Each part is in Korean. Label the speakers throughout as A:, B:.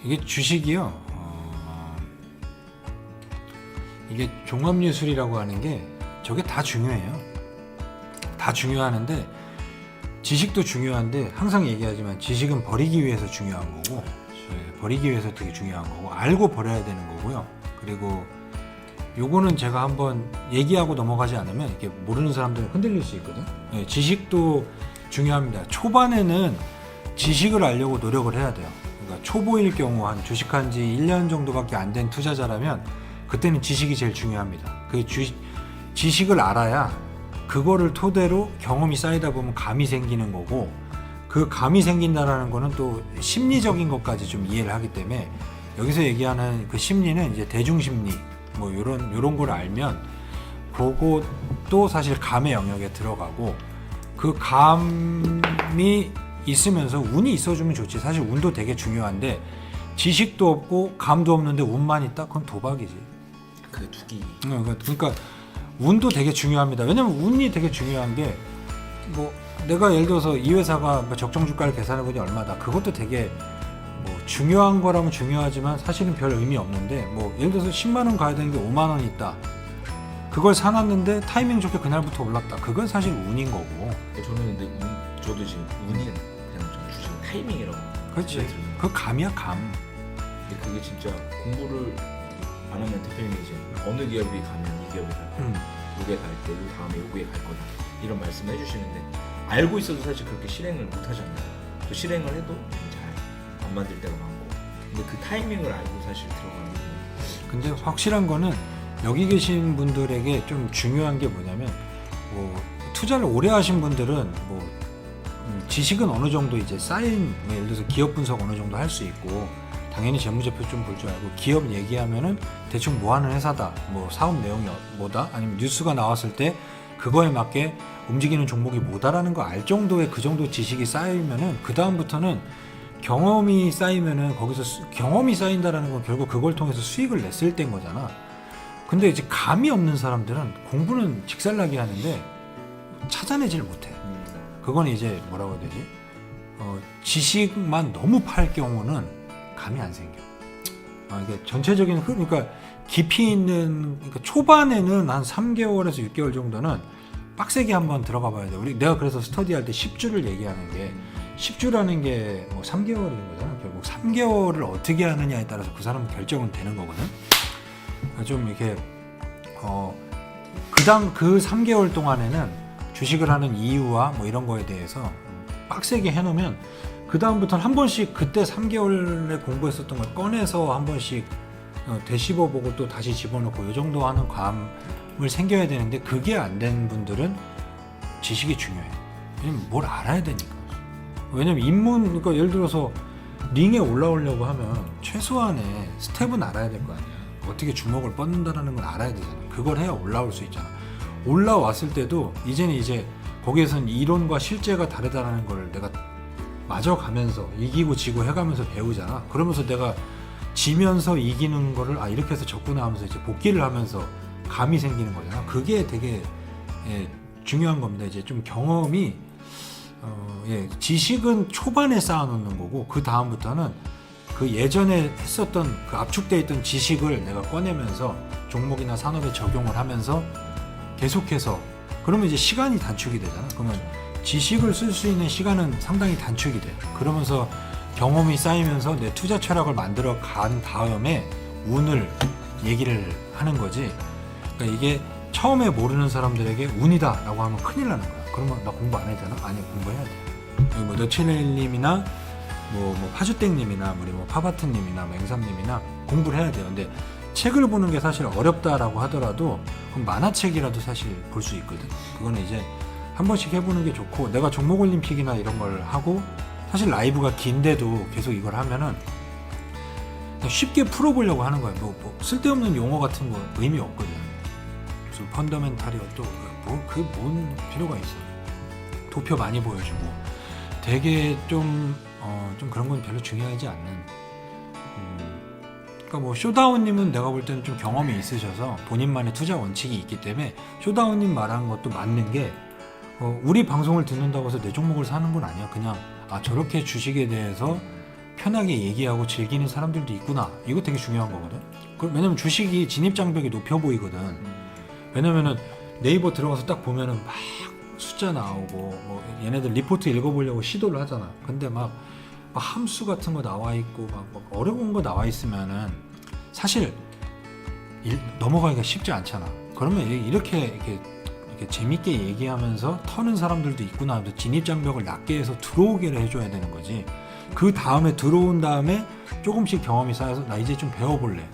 A: 이게 주식이요. 이게 종합예술이라고 하는 게 저게 다 중요해요. 다 중요하는데 지식도 중요한데 항상 얘기하지만 지식은 버리기 위해서 중요한 거고 버리기 위해서 되게 중요한 거고 알고 버려야 되는 거고요. 그리고 요거는 제가 한번 얘기하고 넘어가지 않으면 이렇게 모르는 사람들은 흔들릴 수 있거든. 지식도 중요합니다. 초반에는 지식을 알려고 노력을 해야 돼요. 그러니까 초보일 경우 한 주식한 지 1년 정도밖에 안 된 투자자라면 그때는 지식이 제일 중요합니다. 그 지식을 알아야 그거를 토대로 경험이 쌓이다 보면 감이 생기는 거고 그 감이 생긴다라는 거는 또 심리적인 것까지 좀 이해를 하기 때문에 여기서 얘기하는 그 심리는 이제 대중심리 뭐 요런 걸 알면 그것도 사실 감의 영역에 들어가고 그 감이 있으면서 운이 있어주면 좋지. 사실 운도 되게 중요한데 지식도 없고 감도 없는데 운만 있다? 그건 도박이지.
B: 그 두기.
A: 그러니까 운도 되게 중요합니다. 왜냐면 운이 되게 중요한 게 뭐 내가 예를 들어서 이 회사가 뭐 적정 주가를 계산해보니 얼마다. 그것도 되게 뭐 중요한 거라면 중요하지만 사실은 별 의미 없는데 뭐 예를 들어서 10만 원 가야 되는 게 5만 원 있다. 그걸 사놨는데 타이밍 좋게 그날부터 올랐다. 그건 사실 운인 거고.
B: 저는 근데 저도 지금 운이 그냥 좀 주식 타이밍이라고.
A: 그렇지. 그 감이야 감.
B: 근데 그게 진짜 공부를 안 하면 대표님이 이제 어느 기업이 가면 이 기업이 가면 요게 갈 때 요 다음에 요게 갈 거다 이런 말씀을 해주시는데 알고 있어도 사실 그렇게 실행을 못 하잖아요. 또 실행을 해도 잘 안 만들 때가 많고. 근데 그 타이밍을 알고 사실 들어가는.
A: 근데 확실한 거는 여기 계신 분들에게 좀 중요한 게 뭐냐면 뭐 투자를 오래 하신 분들은 뭐 지식은 어느 정도 이제 쌓인 뭐 예를 들어서 기업 분석 어느 정도 할 수 있고 당연히 재무제표 좀 볼 줄 알고 기업 얘기하면은 대충 뭐 하는 회사다 뭐 사업 내용이 뭐다 아니면 뉴스가 나왔을 때 그거에 맞게 움직이는 종목이 뭐다라는 거 알 정도의 그 정도 지식이 쌓이면은 그 다음부터는 경험이 쌓이면은 거기서 경험이 쌓인다라는 건 결국 그걸 통해서 수익을 냈을 때인 거잖아. 근데 이제 감이 없는 사람들은 공부는 직살나게 하는데 찾아내질 못해. 그건 이제 뭐라고 해야 되지? 지식만 너무 팔 경우는 감이 안 생겨. 그러니까 전체적인 그러니까 깊이 있는 그러니까 초반에는 한 3개월에서 6개월 정도는 빡세게 한번 들어가 봐야 돼. 내가 그래서 스터디할 때 10주를 얘기하는 게 10주라는 게 뭐 3개월인 거잖아. 결국 3개월을 어떻게 하느냐에 따라서 그 사람 결정은 되는 거거든. 좀 이렇게 그 3개월 동안에는 주식을 하는 이유와 뭐 이런 거에 대해서 빡세게 해놓으면 그 다음부터는 한 번씩 그때 3개월에 공부했었던 걸 꺼내서 한 번씩 되씹어보고 또 다시 집어넣고 이 정도 하는 감을 생겨야 되는데 그게 안 된 분들은 지식이 중요해. 왜냐면 뭘 알아야 되니까. 왜냐면 그러니까 예를 들어서 링에 올라오려고 하면 최소한의 스텝은 알아야 될 거 아니야. 어떻게 주먹을 뻗는다라는 걸 알아야 되잖아. 그걸 해야 올라올 수 있잖아. 올라왔을 때도 이제는 이제 거기에서는 이론과 실제가 다르다는 걸 내가 맞아가면서 이기고 지고 해가면서 배우잖아. 그러면서 내가 지면서 이기는 거를 이렇게 해서 적구나 하면서 이제 복기를 하면서 감이 생기는 거잖아. 그게 되게 중요한 겁니다. 이제 좀 경험이 지식은 초반에 쌓아놓는 거고 그 다음부터는 그 예전에 했었던 그 압축되어 있던 지식을 내가 꺼내면서 종목이나 산업에 적용을 하면서 계속해서 그러면 이제 시간이 단축이 되잖아. 그러면 지식을 쓸 수 있는 시간은 상당히 단축이 돼. 그러면서 경험이 쌓이면서 내 투자 철학을 만들어 간 다음에 운을 얘기를 하는 거지. 그러니까 이게 처음에 모르는 사람들에게 운이다 라고 하면 큰일 나는 거야. 그러면 나 공부 안 해야 되나? 아니, 공부해야 돼. 뭐 너치넬님이나 뭐 파주땡님이나 우리 뭐 파바트님이나 뭐 앵삼님이나 공부를 해야 돼요. 근데 책을 보는 게 사실 어렵다라고 하더라도 그럼 만화책이라도 사실 볼 수 있거든. 그거는 이제 한 번씩 해보는 게 좋고 내가 종목 올림픽이나 이런 걸 하고 사실 라이브가 긴데도 계속 이걸 하면은 쉽게 풀어보려고 하는 거야. 뭐 쓸데없는 용어 같은 거 의미 없거든. 무슨 펀더멘탈이 그게 뭔 필요가 있어. 도표 많이 보여주고 되게 좀 그런 건 별로 중요하지 않는. 그러니까 뭐 쇼다운님은 내가 볼 때는 좀 경험이 있으셔서 본인만의 투자 원칙이 있기 때문에 쇼다운님 말한 것도 맞는 게 우리 방송을 듣는다고 해서 내 종목을 사는 건 아니야. 그냥 저렇게 주식에 대해서 편하게 얘기하고 즐기는 사람들도 있구나. 이거 되게 중요한 거거든. 왜냐면 주식이 진입장벽이 높여 보이거든. 왜냐면은 네이버 들어가서 딱 보면은 막 숫자 나오고 뭐 얘네들 리포트 읽어보려고 시도를 하잖아. 근데 막 함수 같은 거 나와 있고 막 어려운 거 나와 있으면은 사실 넘어가기가 쉽지 않잖아. 그러면 이렇게 재밌게 얘기하면서 터는 사람들도 있구나. 진입장벽을 낮게 해서 들어오게 해줘야 되는 거지. 그 다음에 들어온 다음에 조금씩 경험이 쌓여서 나 이제 좀 배워볼래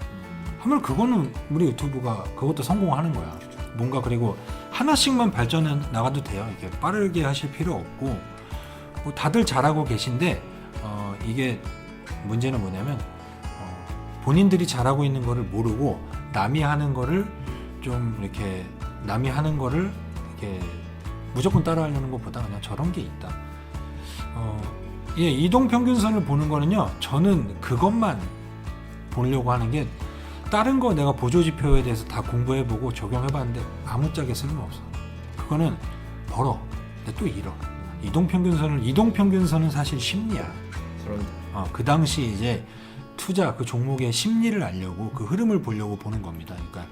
A: 하면 그거는 우리 유튜브가 그것도 성공하는 거야. 뭔가 그리고 하나씩만 발전해 나가도 돼요. 이게 빠르게 하실 필요 없고 뭐 다들 잘하고 계신데 이게 문제는 뭐냐면 본인들이 잘하고 있는 거를 모르고 남이 하는 거를 좀 이렇게 무조건 따라하려는 것보다 그냥 저런 게 있다. 이동평균선을 보는 거는요, 저는 그것만 보려고 하는 게 다른 거 내가 보조지표에 대해서 다 공부해보고 적용해봤는데 아무짝에 쓸모없어. 그거는 벌어. 근데 또 잃어. 이동평균선은 사실 심리야. 그 당시 이제 투자 그 종목의 심리를 알려고 그 흐름을 보려고 보는 겁니다. 그러니까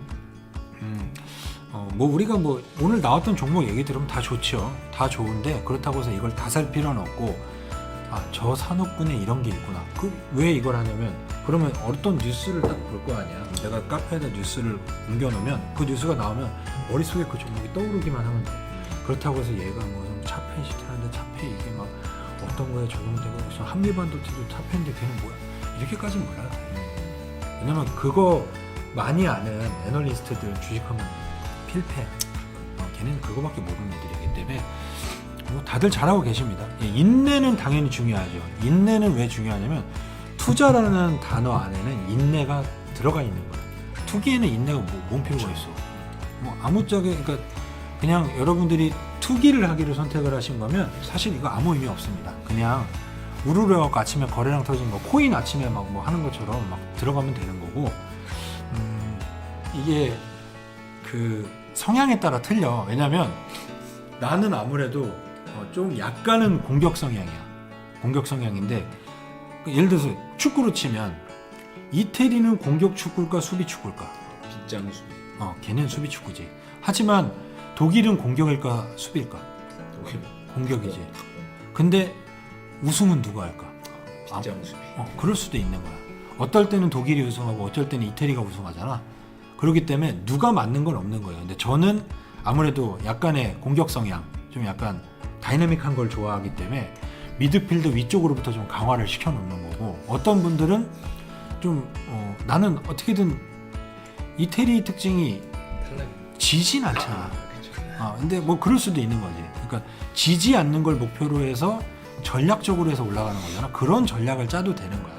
A: 뭐 우리가 뭐 오늘 나왔던 종목 얘기 들으면 다 좋죠. 다 좋은데 그렇다고 해서 이걸 다 살 필요는 없고 저 산업군에 이런 게 있구나. 왜 이걸 하냐면 그러면 어떤 뉴스를 딱 볼 거 아니야. 내가 카페에다 뉴스를 옮겨놓으면 그 뉴스가 나오면 머릿속에 그 종목이 떠오르기만 하면 돼. 그렇다고 해서 얘가 뭐 차폐 시트하는데 차폐 이게 막 어떤 거에 적용되고 무슨 한미반도체도 차폐인데 걔는 뭐야. 이렇게까지는 몰라요. 왜냐면 그거 많이 아는 애널리스트들 주식하면 필패. 걔는 그거밖에 모르는 애들이기 때문에 뭐 다들 잘하고 계십니다. 인내는 당연히 중요하죠. 인내는 왜 중요하냐면 투자라는 단어 안에는 인내가 들어가 있는 거예요. 투기에는 인내가 뭔 필요가 있어. 뭐 아무짝에 그러니까 그냥 여러분들이 투기를 하기를 선택을 하신 거면 사실 이거 아무 의미 없습니다. 그냥 우르르하고 아침에 거래량 터진 거 코인 아침에 막 뭐 하는 것처럼 막 들어가면 되는 거고 이게 그 성향에 따라 틀려. 왜냐면 나는 아무래도 좀 약간은 공격 성향인데 예를 들어서 축구로 치면 이태리는 공격 축구일까 수비 축구일까?
B: 빗장 수비.
A: 걔는 수비 축구지. 하지만 독일은 공격일까 수비일까? 공격이지. 근데 우승은 누가 할까?
B: 빗장 수비.
A: 그럴 수도 있는 거야. 어떨 때는 독일이 우승하고 어떨 때는 이태리가 우승하잖아. 그렇기 때문에 누가 맞는 건 없는 거예요. 근데 저는 아무래도 약간의 공격 성향, 좀 약간 다이내믹한 걸 좋아하기 때문에 미드필드 위쪽으로부터 좀 강화를 시켜놓는 거고, 어떤 분들은 좀 나는 어떻게든 이태리 특징이 지진 않잖아. 근데 뭐 그럴 수도 있는 거지. 그러니까 지지 않는 걸 목표로 해서 전략적으로 해서 올라가는 거잖아. 그런 전략을 짜도 되는 거야.